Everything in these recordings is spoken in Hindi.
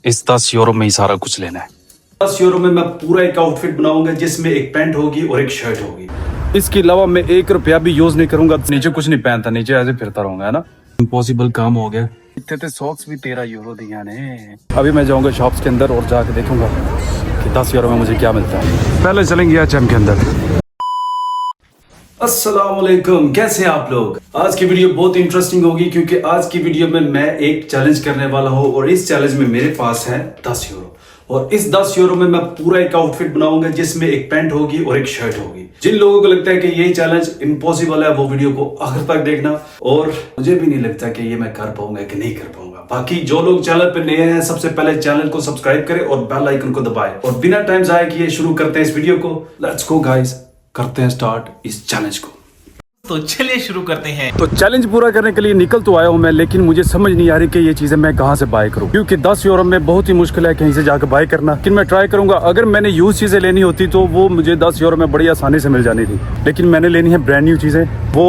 इस 10 यूरो में ही सारा कुछ लेना है। 10 यूरो में मैं पूरा एक आउटफिट बनाऊंगा जिसमें एक पैंट होगी और एक शर्ट होगी। इसके अलावा मैं 1 रुपया भी यूज नहीं करूंगा। नीचे कुछ नहीं पहनता, नीचे ऐसे फिरता रहूंगा, है ना। इम्पॉसिबल काम हो गया। इतने थे सॉक्स भी 13 यूरो दिया ने। अभी मैं जाऊंगा शॉप्स के अंदर और जाके देखूंगा कि 10 यूरो में मुझे क्या मिलता है। पहले चलेंगे एचएम के अंदर। अस्सलाम वालेकुम, कैसे हैं आप लोग। आज की वीडियो बहुत इंटरेस्टिंग होगी क्योंकि आज की वीडियो में मैं एक चैलेंज करने वाला हूं और इस चैलेंज में मेरे पास है 10 यूरो और इस 10 यूरो में मैं पूरा एक आउटफिट बनाऊंगा जिसमें एक पैंट होगी और एक शर्ट होगी। जिन लोगों को लगता है कि ये चैलेंज इम्पॉसिबल है वो वीडियो को आखिर तक देखना, और मुझे भी नहीं लगता कि ये मैं कर पाऊंगा कि नहीं कर पाऊंगा। बाकी जो लोग चैनल पे नए हैं सबसे पहले चैनल को सब्सक्राइब करें और बेल आइकन को दबाएं और बिना टाइम जाए किए शुरू करते हैं इस वीडियो को। लेट्स गो गाइस, करते हैं स्टार्ट इस चैलेंज को। तो चलिए शुरू करते हैं। तो चैलेंज पूरा करने के लिए निकल तो आया हूँ मैं, लेकिन मुझे समझ नहीं आ रही कि ये चीजें मैं कहाँ से बाय करूँ, क्योंकि 10 यूरो में बहुत ही मुश्किल है कहीं से जाकर बाय करना। लेकिन मैं ट्राई करूंगा। अगर मैंने यूज चीजें लेनी होती तो वो मुझे 10 यूरो में बड़ी आसानी से मिल जानी थी, लेकिन मैंने लेनी है ब्रांड न्यू चीजें। वो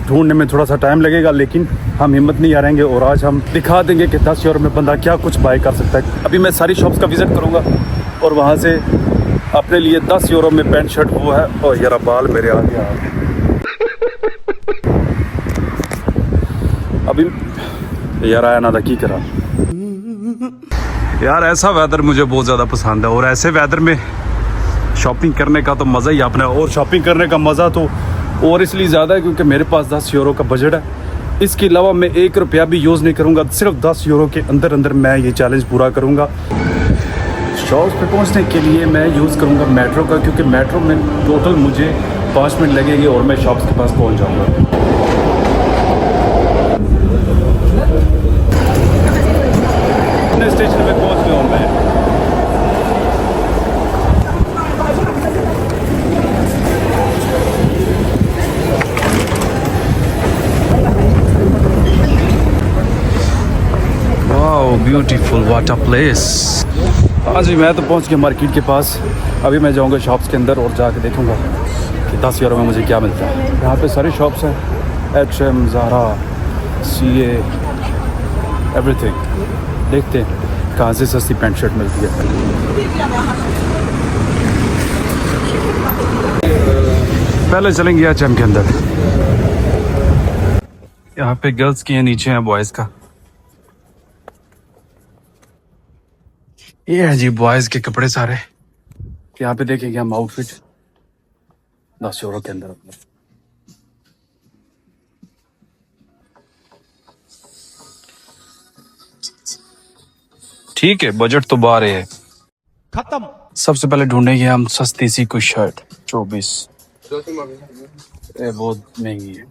ढूंढने में थोड़ा सा टाइम लगेगा, लेकिन हम हिम्मत नहीं हारेंगे और आज हम दिखा देंगे कि 10 यूरो में बंदा क्या कुछ बाय कर सकता है। अभी मैं सारी शॉप्स का विजिट करूंगा और वहाँ से अपने लिए 10 यूरो में पैंट शर्ट वो है। और यार बाल मेरे आ गया अभी यार आया ना था की करा। यार ऐसा वेदर मुझे बहुत ज़्यादा पसंद है और ऐसे वेदर में शॉपिंग करने का तो मज़ा ही अपना है। और शॉपिंग करने का मज़ा तो और इसलिए ज़्यादा है क्योंकि मेरे पास 10 यूरो का बजट है। इसके अलावा मैं 1 रुपया भी यूज़ नहीं करूँगा। सिर्फ 10 यूरो के अंदर अंदर मैं ये चैलेंज पूरा करूँगा। शॉप्स पे पहुँचने के लिए मैं यूज़ करूँगा मेट्रो का, क्योंकि मेट्रो में टोटल मुझे 5 मिनट लगेंगे और मैं शॉप्स के पास पहुँच जाऊँगा। स्टेशन पे पहुंच गया हूं मैं। Wow beautiful, what a place. हाँ जी, मैं तो पहुंच गया मार्केट के पास। अभी मैं जाऊंगा शॉप्स के अंदर और जाके देखूंगा कि 10 यूरो में मुझे क्या मिलता है। यहाँ पे सारी शॉप्स हैं, H&M, ज़ारा, CA, एवरीथिंग। देखते हैं कहाँ से सस्ती पैंट शर्ट मिलती है। पहले चलेंगे H&M के अंदर। यहाँ पे गर्ल्स की है, नीचे है बॉयज़ का। ये है जी बॉयज़ के कपड़े सारे। यहाँ पे देखेंगे हम आउटफिट 10 यूरो के अंदर। ठीक है, बजट तो बाहर है। खत्म। सबसे पहले ढूंढेंगे हम सस्ती सी कोई शर्ट। 24 ये बहुत महंगी है।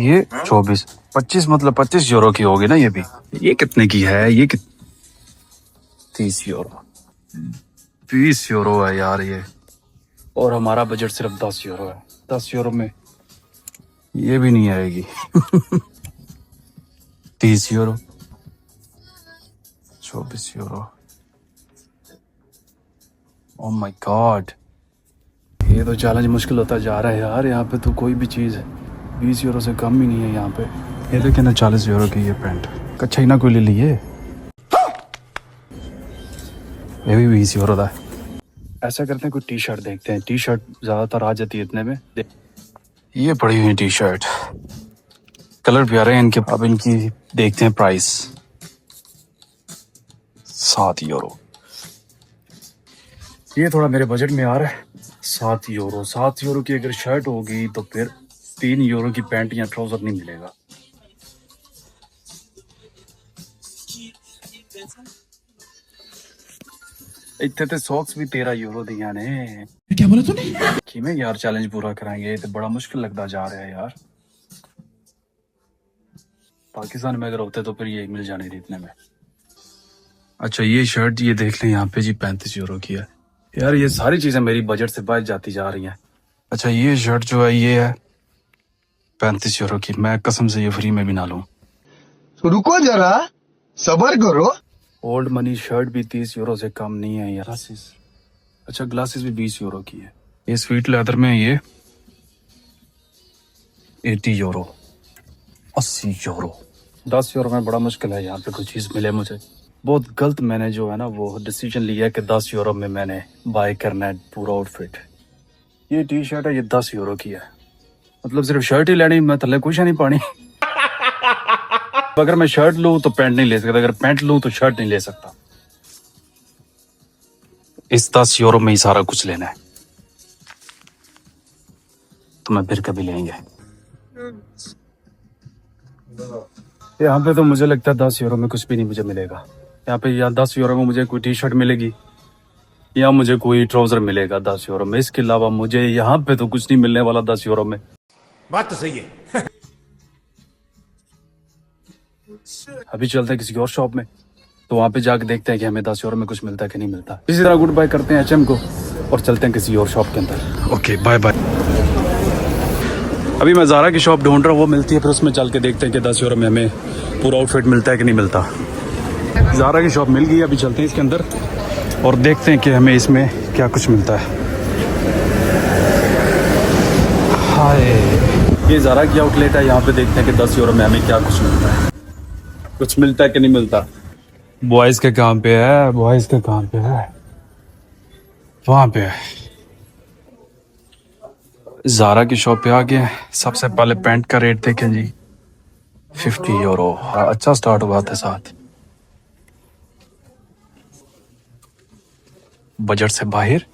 ये 24 25 मतलब 25 यूरो की होगी ना ये भी। ये कितने की है? ये 30 यूरो 20 यूरो है यार ये। और हमारा बजट सिर्फ 10 यूरो है। 10 यूरो में ये भी नहीं आएगी। 30 euro 24 euro. Oh my God, ये तो चैलेंज मुश्किल होता जा रहा है यार। यहाँ पे तो कोई भी चीज़ 20 यूरो से कम ही नहीं है यहाँ पे। ये देखिए ना 40 यूरो की ये पैंट। कच्छा ही ना कोई ले लिए। ये भी 20 यूरो था। ऐसा करते हैं कोई टी शर्ट देखते हैं। टी शर्ट ज़्यादातर आ जाती है इतने में। ये पड़ी हुई टी शर्ट, कलर प्यारे हैं इनके। अब इनकी देखते हैं प्राइस। 7 यूरो। ये थोड़ा मेरे बजट में आ रहा है। 7 यूरो। 7 यूरो की अगर शर्ट होगी तो फिर 3 यूरो की पैंट या ट्राउजर नहीं मिलेगा। इतने थे सॉक्स भी 13 यूरो दिया ने। क्या बोला तूने? कि मैं यार चैलेंज पूरा कराएंगे, ये तो बड़ा मुश्किल लगता जा रहा है यार। पाकिस्तान में अगर होते तो फिर ये मिल जाने थी इतने में। अच्छा ये शर्ट ये देख लें यहाँ पे जी 35 यूरो की है। यार ये सारी चीजें मेरी बजट से बाहर जाती जा रही हैं। अच्छा ये शर्ट जो है ये है 35 यूरो की। मैं कसम से ये फ्री में भी ना लूं। रुको जरा, सबर करो। ओल्ड मनी शर्ट भी 30 यूरो से कम नहीं है यार। अच्छा ग्लासेस भी 20 यूरो की है। ये स्वीट लेदर में ये 80 यूरो 80 यूरो। 10 यूरो में बड़ा मुश्किल है यहाँ पे कोई चीज़ मिले मुझे। बहुत गलत मैंने जो है ना वो डिसीजन लिया है कि 10 यूरो में मैंने बाय करना है पूरा आउटफिट। ये टी शर्ट है, ये 10 यूरो की है, मतलब सिर्फ शर्ट ही लेनी, मैं थले कुछ नहीं पानी। अगर मैं शर्ट लूँ तो पैंट नहीं ले सकता, अगर पैंट लूँ तो शर्ट नहीं ले सकता। इस 10 यूरो में ही सारा कुछ लेना है, तो मैं फिर कभी लेंगे। यहाँ पे तो मुझे लगता है 10 यूरो में कुछ भी नहीं मुझे मिलेगा। यहाँ पे या 10 यूरो में मुझे कोई टी शर्ट मिलेगी या मुझे कोई ट्राउजर मिलेगा 10 यूरो में। इसके अलावा मुझे यहाँ पे तो कुछ नहीं मिलने वाला 10 यूरो में। बात तो सही है। अभी चलते हैं किसी और शॉप में, तो वहां पे जाके देखते हैं कि हमें 10 यूरो में कुछ मिलता है कि नहीं मिलता। इसी तरह गुड बाय करते हैं एचएम को और चलते हैं किसी और शॉप के अंदर। Okay bye bye. अभी मैं ज़ारा की शॉप ढूंढ रहा हूँ, वो मिलती है फिर उसमें चल के देखते हैं कि 10 यूरो में हमें पूरा आउटफिट मिलता है कि नहीं मिलता। ज़ारा की शॉप मिल गई, अभी चलते हैं इसके अंदर और देखते हैं कि हमें इसमें क्या कुछ मिलता है। हाय, ये ज़ारा की आउटलेट है, यहाँ पे देखते हैं कि 10 यूरो में हमें क्या कुछ मिलता है, कुछ मिलता है कि नहीं मिलता। बॉयज के काम पे है, बॉयज के काम पे है, वहां पे है। ज़ारा की शॉप पे आ गए। सबसे पहले पैंट का रेट देखें जी, 50 यूरो। अच्छा स्टार्ट हुआ था साथ, बजट से बाहर।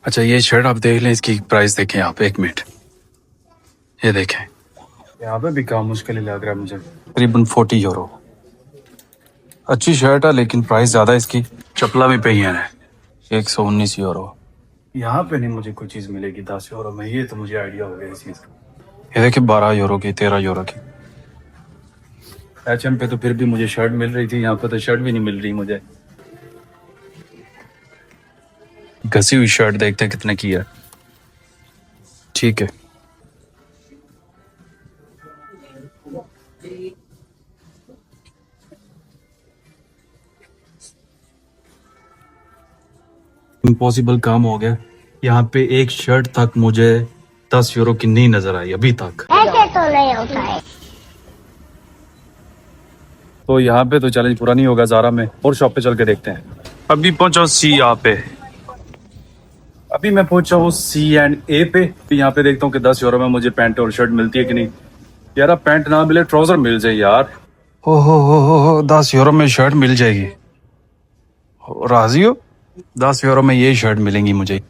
अच्छा ये शर्ट आप देख लें, इसकी प्राइस देखें यहाँ पे, 1 मिनट ये देखें, यहाँ पे भी काम मुश्किल ही लग रहा है मुझे। तकरीबन 40 यूरो। अच्छी शर्ट है लेकिन प्राइस ज़्यादा है इसकी। चप्पला भी पे है 119 यूरो। यहाँ पे नहीं मुझे कोई चीज़ मिलेगी 10 यूरो में, ये तो मुझे आइडिया हो गया इस चीज़ का। ये देखिए 12 यूरो की, 13 यूरो की। एचएम पे तो फिर भी मुझे शर्ट मिल रही थी, यहाँ पे तो शर्ट भी नहीं मिल रही मुझे। घसी हुई शर्ट देखते हैं कितने की है। ठीक है, इम्पॉसिबल काम हो गया। यहाँ पे एक शर्ट तक मुझे 10 यूरो की नहीं नजर आई अभी तक। ऐसे तो नहीं होता है। तो यहाँ पे तो चैलेंज पूरा नहीं होगा। ज़ारा में और शॉप पे चल के देखते हैं। अभी पहुंचा सी यहाँ पे, अभी मैं पहुंचा हूँ C&A पे। यहाँ पे देखता हूँ कि 10 यूरो में मुझे पैंट और शर्ट मिलती है कि नहीं। यार पैंट ना मिले ट्राउजर मिल जाए यार। हो 10 यूरो में शर्ट मिल जाएगी, राजी हो? 10 यूरो में ये शर्ट मिलेंगी मुझे,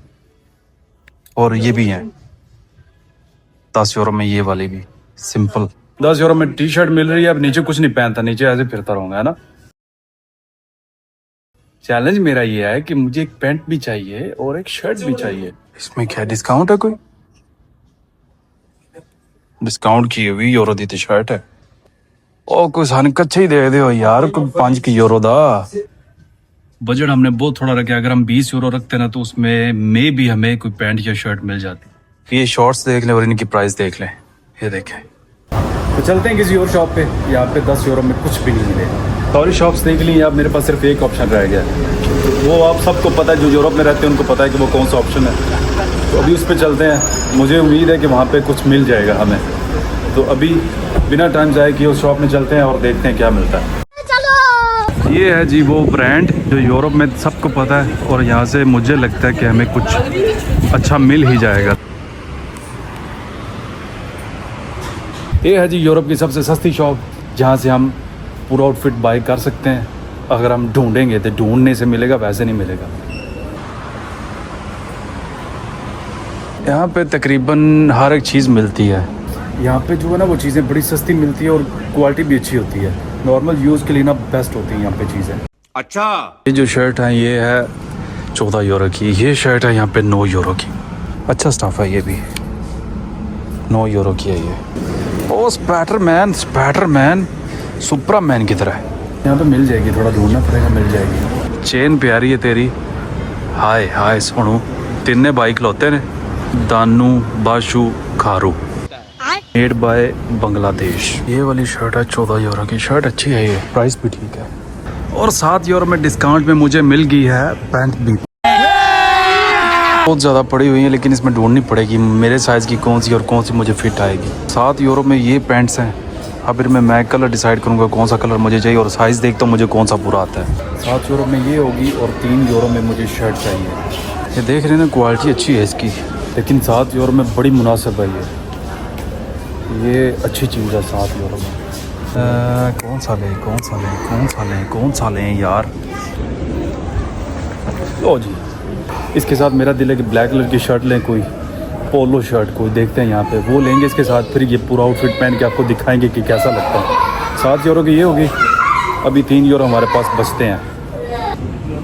और ये भी है 10 यूरो में, ये वाली भी सिंपल। 10 यूरो में टी शर्ट मिल रही है। अब नीचे कुछ नहीं पहनता, नीचे ऐसे फिरता रहूंगा, है ना। चैलेंज मेरा ये है कि मुझे एक पैंट भी चाहिए और एक शर्ट भी चाहिए। इसमें क्या डिस्काउंट है? कोई डिस्काउंट की 20 यूरो दी शर्ट है। ओ कोई सन कच्चे ही दे दो यार, कोई 5 यूरो दा। बजट हमने बहुत थोड़ा रखा। अगर हम 20 यूरो रखते ना तो उसमें में भी हमें कोई पैंट या शर्ट मिल जाती। ये शॉर्ट्स देख लें और इनकी प्राइस देख लें, ये देखें। तो चलते हैं किसी और शॉप पे। यहाँ पे 10 यूरो में कुछ भी नहीं मिलेगा। सारी शॉप्स देख ली, अब मेरे पास सिर्फ एक ऑप्शन रह गया। वो आप सबको पता है, जो यूरोप में रहते हैं उनको पता है कि वो कौन सा ऑप्शन है। तो अभी उस पर चलते हैं। मुझे उम्मीद है कि वहाँ पे कुछ मिल जाएगा हमें। तो अभी बिना टाइम जाए कि उस शॉप में चलते हैं और देखते हैं क्या मिलता है। ये है जी वो ब्रांड जो यूरोप में सबको पता है, और यहाँ से मुझे लगता है कि हमें कुछ अच्छा मिल ही जाएगा। ये है जी यूरोप की सबसे सस्ती शॉप, जहाँ से हम पूरा आउटफिट बाय कर सकते हैं। अगर हम ढूंढेंगे तो ढूंढने से मिलेगा, वैसे नहीं मिलेगा। यहाँ पे तकरीबन हर एक चीज़ मिलती है। यहाँ पे जो है ना वो चीज़ें बड़ी सस्ती मिलती है और क्वालिटी भी अच्छी होती है। नॉर्मल यूज़ के लिए ना बेस्ट होती है यहाँ पे चीज़ें। अच्छा, ये जो शर्ट है ये है 14 यूरो की। ये शर्ट है यहाँ पे 9 यूरो की। अच्छा स्टफ है, ये भी 9 यूरो की है ये। ओ स्पैटरमैन सुपरामैन की तरह यहाँ पे मिल जाएगी। थोड़ा ढूंढना पड़ेगा, मिल जाएगी। चेन प्यारी है तेरी। हाय हाय सुनो, तिन्ने बाइक लोते ने, दानू बाशु खारू, मेड बाय बांग्लादेश। ये वाली शर्ट है 14 यूरो की। शर्ट अच्छी है, ये प्राइस भी ठीक है। और 7 यूरो में डिस्काउंट में मुझे मिल गई है पैंट भी। बहुत ज़्यादा पड़ी हुई है, लेकिन इसमें ढूंढनी पड़ेगी मेरे साइज़ की कौन सी और कौन सी मुझे फिट आएगी। 7 यूरो में ये पैंट्स हैं अब फिर मैं कलर डिसाइड करूँगा कौन सा कलर मुझे चाहिए और साइज़ देखता हूँ मुझे कौन सा पूरा आता है। 7 यूरो में ये होगी और 3 यूरो में मुझे शर्ट चाहिए। ये देख रहे हैं ना, क्वालिटी अच्छी है इसकी, लेकिन 7 यूरो में बड़ी मुनासिब है ये अच्छी चीज़ है 7 यूरो में। कौन सा लें यार। लो जी, इसके साथ मेरा दिल है कि ब्लैक कलर की शर्ट लें, कोई पोलो शर्ट कोई देखते हैं यहाँ पे, वो लेंगे इसके साथ। फिर ये पूरा आउटफिट पहन के आपको दिखाएंगे कि कैसा लगता है। 7 यूरो की ये होगी। अभी 3 यूरो हमारे पास बचते हैं।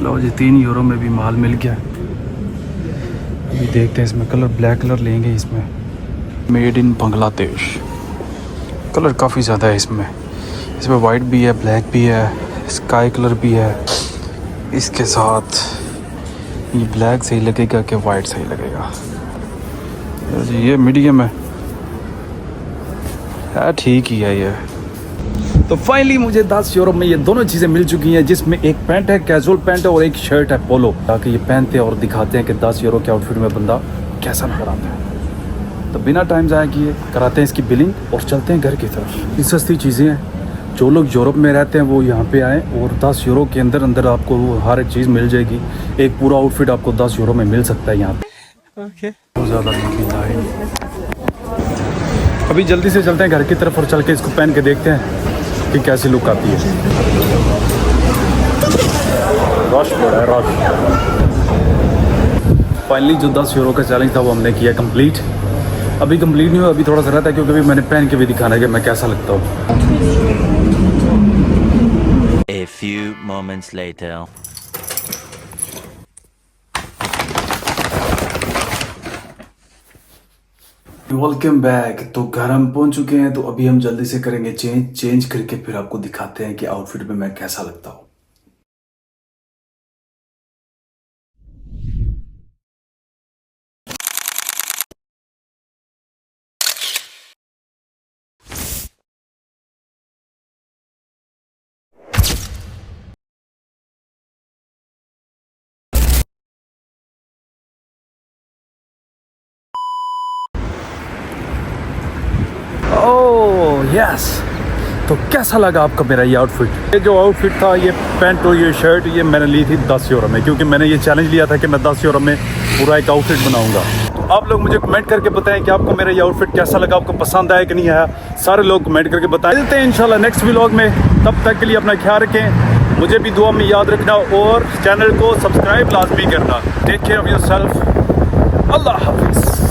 लो जी, 3 यूरो में भी माल मिल गया। अभी देखते हैं इसमें कलर, ब्लैक कलर लेंगे इसमें। मेड इन बांग्लादेश, कलर काफ़ी ज़्यादा है इसमें वाइट भी है, ब्लैक भी है, स्काई कलर भी है। इसके साथ ये ब्लैक सही लगेगा कि वाइट सही लगेगा? जी ये मीडियम है, ठीक ही है ये। तो फाइनली मुझे 10 यूरो में ये दोनों चीज़ें मिल चुकी हैं, जिसमें एक पैंट है, कैजुअल पैंट है, और एक शर्ट है पोलो, ताकि ये पहनते हैं और दिखाते हैं कि 10 यूरो के आउटफिट में बंदा कैसा नजर आता है। तो बिना टाइम ज़ाया किए कराते हैं इसकी बिलिंग और चलते हैं घर की तरफ। ये सस्ती चीज़ें हैं, जो लोग यूरोप में रहते हैं वो यहाँ पे आएँ और 10 यूरो के अंदर आपको हर एक चीज़ मिल जाएगी। एक पूरा आउटफिट आपको 10 यूरो में मिल सकता है यहाँ पे। बहुत ज़्यादा है। अभी जल्दी से चलते हैं घर की तरफ और चल के इसको पहन के देखते हैं कि कैसी लुक आती है। रश बड़ा है, रश। फाइनली जो 10 यूरो का चैलेंज था वो हमने किया कंप्लीट। अभी कंप्लीट नहीं हुआ, अभी थोड़ा सा रहता है, क्योंकि अभी मैंने पहन के भी दिखाना है कि मैं कैसा लगता हूँ। A few moments later. Welcome back. तो घर हम पहुंच चुके हैं, तो अभी हम जल्दी से करेंगे चेंज करके फिर आपको दिखाते हैं कि आउटफिट में मैं कैसा लगता हूँ। ओह यस, तो कैसा लगा आपको मेरा ये आउटफिट? ये जो आउटफिट था, ये पैंट और ये शर्ट, ये मैंने ली थी 10 यूरो में, क्योंकि मैंने ये चैलेंज लिया था कि मैं 10 यूरो में पूरा एक आउटफिट बनाऊंगा। तो आप लोग मुझे कमेंट करके बताएं कि आपको मेरा ये आउटफिट कैसा लगा, आपको पसंद आया कि नहीं आया। सारे लोग कमेंट करके बताएं। मिलते हैं इंशाल्लाह नेक्स्ट व्लॉग में, तब तक के लिए अपना ख्याल रखें, मुझे भी दुआ में याद रखना और चैनल को सब्सक्राइब लाजमी करना। Take care of yourself. Allah हाफिज़।